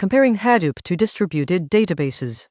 Comparing Hadoop to distributed databases.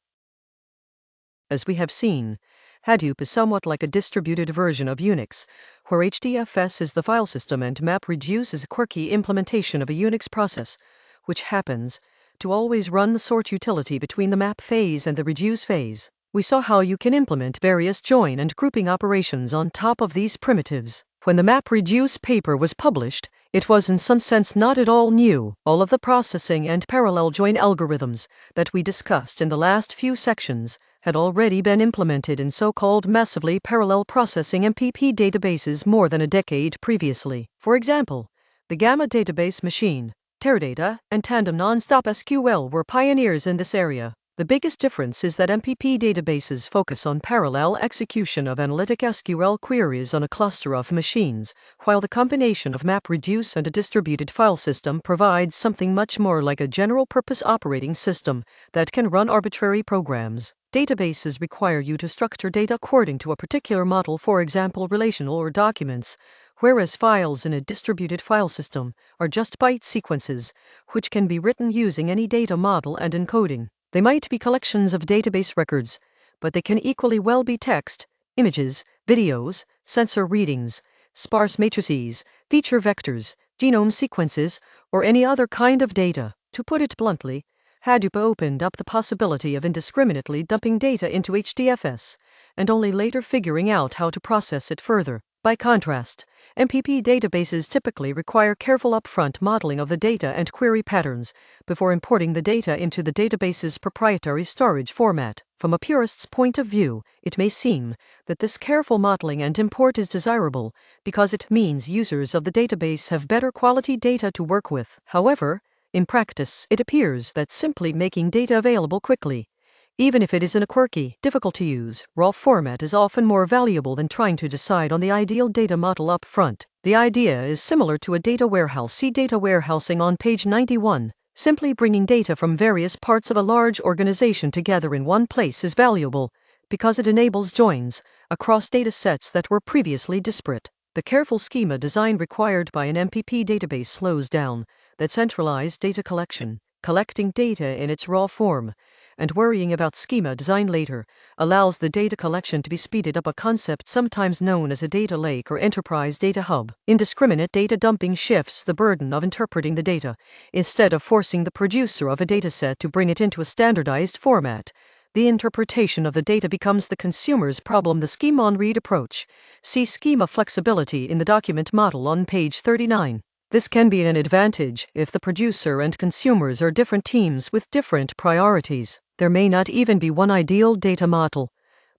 As we have seen, Hadoop is somewhat like a distributed version of Unix, where HDFS is the file system and MapReduce is a quirky implementation of a Unix process, which happens to always run the sort utility between the map phase and the reduce phase. We saw how you can implement various join and grouping operations on top of these primitives. When the MapReduce paper was published, it was in some sense not at all new. All of the processing and parallel join algorithms that we discussed in the last few sections had already been implemented in so-called massively parallel processing MPP databases more than a decade previously. For example, the Gamma database machine, Teradata, and Tandem Nonstop SQL were pioneers in this area. The biggest difference is that MPP databases focus on parallel execution of analytic SQL queries on a cluster of machines, while the combination of MapReduce and a distributed file system provides something much more like a general-purpose operating system that can run arbitrary programs. Databases require you to structure data according to a particular model, for example relational or documents, whereas files in a distributed file system are just byte sequences, which can be written using any data model and encoding. They might be collections of database records, but they can equally well be text, images, videos, sensor readings, sparse matrices, feature vectors, genome sequences, or any other kind of data. To put it bluntly, Hadoop opened up the possibility of indiscriminately dumping data into HDFS, and only later figuring out how to process it further. By contrast, MPP databases typically require careful upfront modeling of the data and query patterns before importing the data into the database's proprietary storage format. From a purist's point of view, it may seem that this careful modeling and import is desirable because it means users of the database have better quality data to work with. However, in practice, it appears that simply making data available quickly, even if it is in a quirky, difficult-to-use, raw format, is often more valuable than trying to decide on the ideal data model up front. The idea is similar to a data warehouse. See data warehousing on page 91. Simply bringing data from various parts of a large organization together in one place is valuable because it enables joins across data sets that were previously disparate. The careful schema design required by an MPP database slows down that centralized data collection. Collecting data in its raw form and worrying about schema design later allows the data collection to be speeded up, a concept sometimes known as a data lake or enterprise data hub. Indiscriminate data dumping shifts the burden of interpreting the data, instead of forcing the producer of a dataset to bring it into a standardized format. The interpretation of the data becomes the consumer's problem. The schema-on-read approach. See schema flexibility in the document model on page 39. This can be an advantage if the producer and consumers are different teams with different priorities. There may not even be one ideal data model,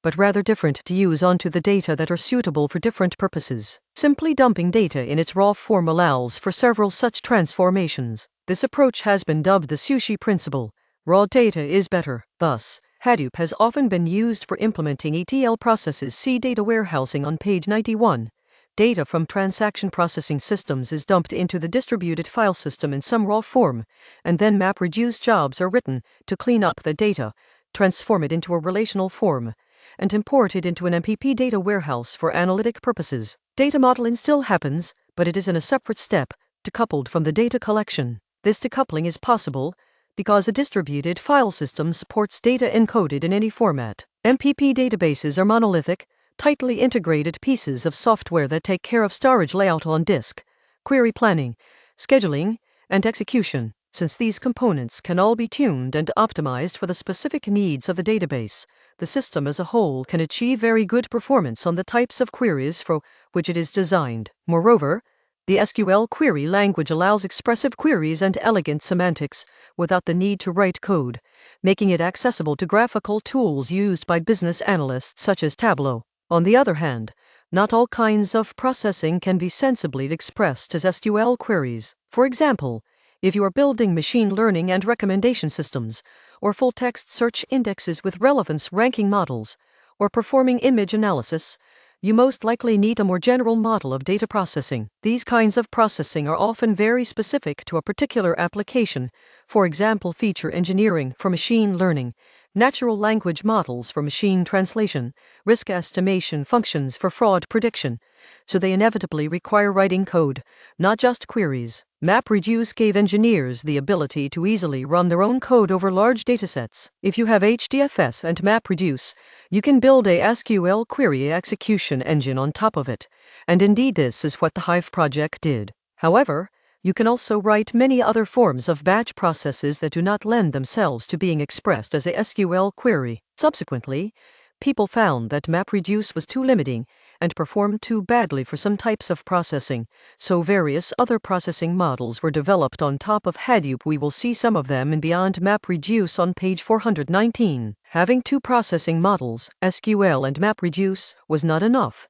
but rather different to use onto the data that are suitable for different purposes. Simply dumping data in its raw form allows for several such transformations. This approach has been dubbed the sushi principle. Raw data is better. Thus, Hadoop has often been used for implementing ETL processes. See data warehousing on page 91. Data from transaction processing systems is dumped into the distributed file system in some raw form, and then MapReduce jobs are written to clean up the data, transform it into a relational form, and import it into an MPP data warehouse for analytic purposes. Data modeling still happens, but it is in a separate step, decoupled from the data collection. This decoupling is possible because a distributed file system supports data encoded in any format. MPP databases are monolithic, tightly integrated pieces of software that take care of storage layout on disk, query planning, scheduling, and execution. Since these components can all be tuned and optimized for the specific needs of the database, the system as a whole can achieve very good performance on the types of queries for which it is designed. Moreover, the SQL query language allows expressive queries and elegant semantics without the need to write code, making it accessible to graphical tools used by business analysts such as Tableau. On the other hand, not all kinds of processing can be sensibly expressed as SQL queries. For example, if you are building machine learning and recommendation systems, or full-text search indexes with relevance ranking models, or performing image analysis, you most likely need a more general model of data processing. These kinds of processing are often very specific to a particular application, for example feature engineering for machine learning, natural language models for machine translation, risk estimation functions for fraud prediction, so they inevitably require writing code, not just queries. MapReduce gave engineers the ability to easily run their own code over large datasets. If you have HDFS and MapReduce, you can build a SQL query execution engine on top of it, and indeed this is what the Hive project did. However, you can also write many other forms of batch processes that do not lend themselves to being expressed as a SQL query. Subsequently, people found that MapReduce was too limiting and performed too badly for some types of processing, so various other processing models were developed on top of Hadoop. We will see some of them in Beyond MapReduce on page 419. Having two processing models, SQL and MapReduce, was not enough.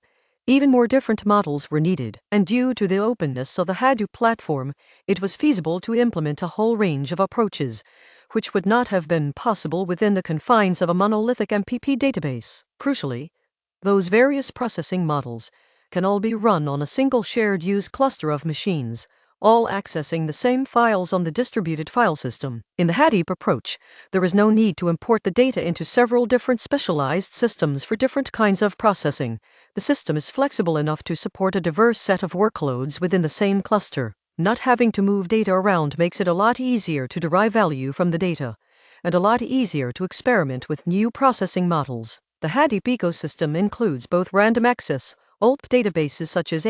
Even more different models were needed, and due to the openness of the Hadoop platform, it was feasible to implement a whole range of approaches, which would not have been possible within the confines of a monolithic MPP database. Crucially, those various processing models can all be run on a single shared use cluster of machines, all accessing the same files on the distributed file system. In the Hadoop approach, there is no need to import the data into several different specialized systems for different kinds of processing. The system is flexible enough to support a diverse set of workloads within the same cluster. Not having to move data around makes it a lot easier to derive value from the data, and a lot easier to experiment with new processing models. The Hadoop ecosystem includes both random access, OLP databases such as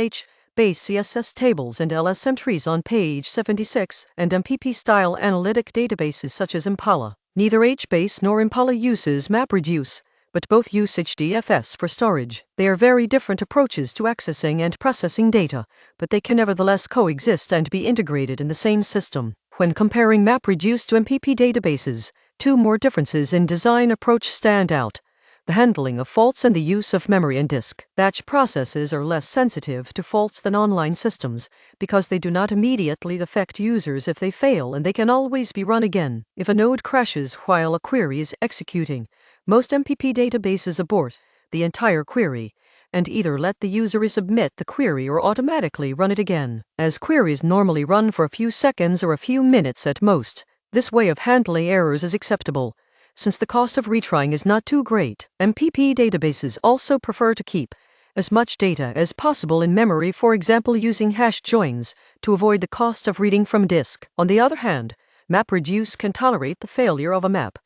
base CSS tables and LSM trees on page 76, and MPP-style analytic databases such as Impala. Neither HBase nor Impala uses MapReduce, but both use HDFS for storage. They are very different approaches to accessing and processing data, but they can nevertheless coexist and be integrated in the same system. When comparing MapReduce to MPP databases, two more differences in design approach stand out: the handling of faults and the use of memory and disk. Batch processes are less sensitive to faults than online systems, because they do not immediately affect users if they fail, and they can always be run again. If a node crashes while a query is executing, most MPP databases abort the entire query, and either let the user resubmit the query or automatically run it again. As queries normally run for a few seconds or a few minutes at most, this way of handling errors is acceptable, since the cost of retrying is not too great. MPP databases also prefer to keep as much data as possible in memory, for example using hash joins, to avoid the cost of reading from disk. On the other hand, MapReduce can tolerate the failure of a map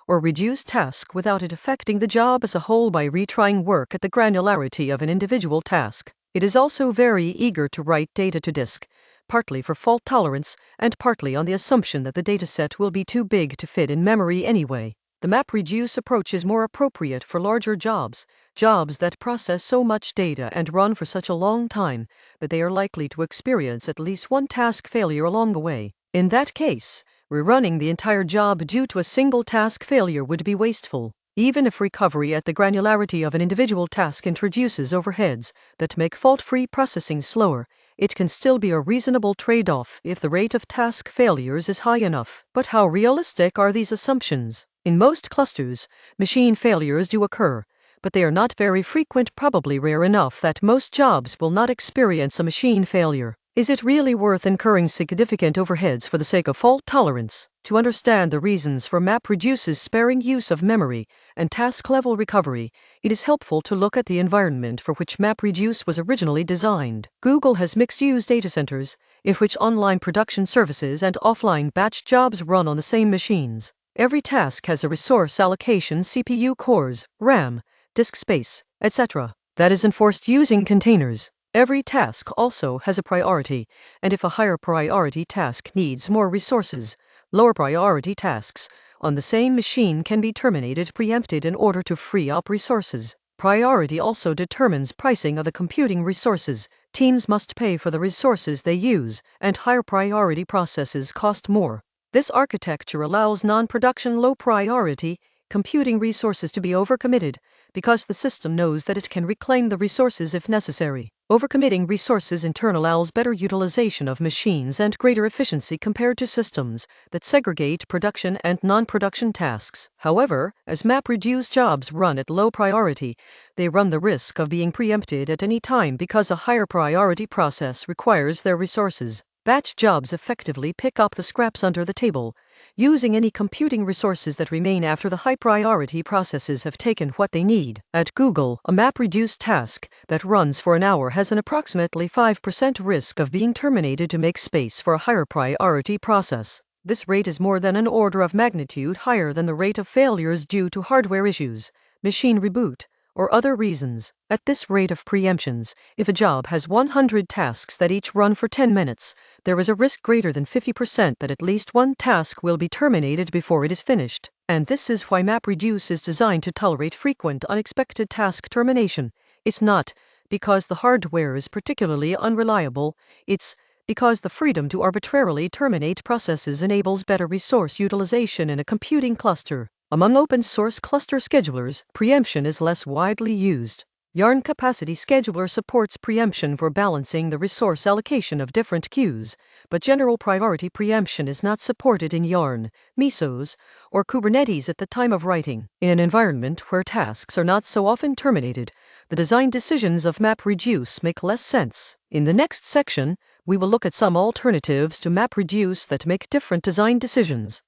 or reduce task without it affecting the job as a whole by retrying work at the granularity of an individual task. It is also very eager to write data to disk, partly for fault tolerance and partly on the assumption that the dataset will be too big to fit in memory anyway. The MapReduce approach is more appropriate for larger jobs that process so much data and run for such a long time that they are likely to experience at least one task failure along the way. In that case, rerunning the entire job due to a single task failure would be wasteful. Even if recovery at the granularity of an individual task introduces overheads that make fault-free processing slower, it can still be a reasonable trade-off if the rate of task failures is high enough. But how realistic are these assumptions? In most clusters, machine failures do occur, but they are not very frequent, probably rare enough that most jobs will not experience a machine failure. Is it really worth incurring significant overheads for the sake of fault tolerance? To understand the reasons for MapReduce's sparing use of memory and task-level recovery, it is helpful to look at the environment for which MapReduce was originally designed. Google has mixed-use data centers, in which online production services and offline batch jobs run on the same machines. Every task has a resource allocation: CPU cores, RAM, disk space, etc., that is enforced using containers. Every task also has a priority, and if a higher priority task needs more resources, lower priority tasks on the same machine can be preempted in order to free up resources. Priority also determines pricing of the computing resources. Teams must pay for the resources they use, and higher priority processes cost more. This architecture allows non-production low-priority computing resources to be overcommitted, because the system knows that it can reclaim the resources if necessary. Overcommitting resources in turn allows better utilization of machines and greater efficiency compared to systems that segregate production and non-production tasks. However, as MapReduce jobs run at low priority, they run the risk of being preempted at any time because a higher priority process requires their resources. Batch jobs effectively pick up the scraps under the table, using any computing resources that remain after the high-priority processes have taken what they need. At Google, a MapReduce task that runs for an hour has an approximately 5% risk of being terminated to make space for a higher priority process. This rate is more than an order of magnitude higher than the rate of failures due to hardware issues, machine reboot, or other reasons. At this rate of preemptions, if a job has 100 tasks that each run for 10 minutes, there is a risk greater than 50% that at least one task will be terminated before it is finished. And this is why MapReduce is designed to tolerate frequent unexpected task termination. It's not because the hardware is particularly unreliable, it's because the freedom to arbitrarily terminate processes enables better resource utilization in a computing cluster. Among open-source cluster schedulers, preemption is less widely used. Yarn Capacity Scheduler supports preemption for balancing the resource allocation of different queues, but general priority preemption is not supported in Yarn, Mesos, or Kubernetes at the time of writing. In an environment where tasks are not so often terminated, the design decisions of MapReduce make less sense. In the next section, we will look at some alternatives to MapReduce that make different design decisions.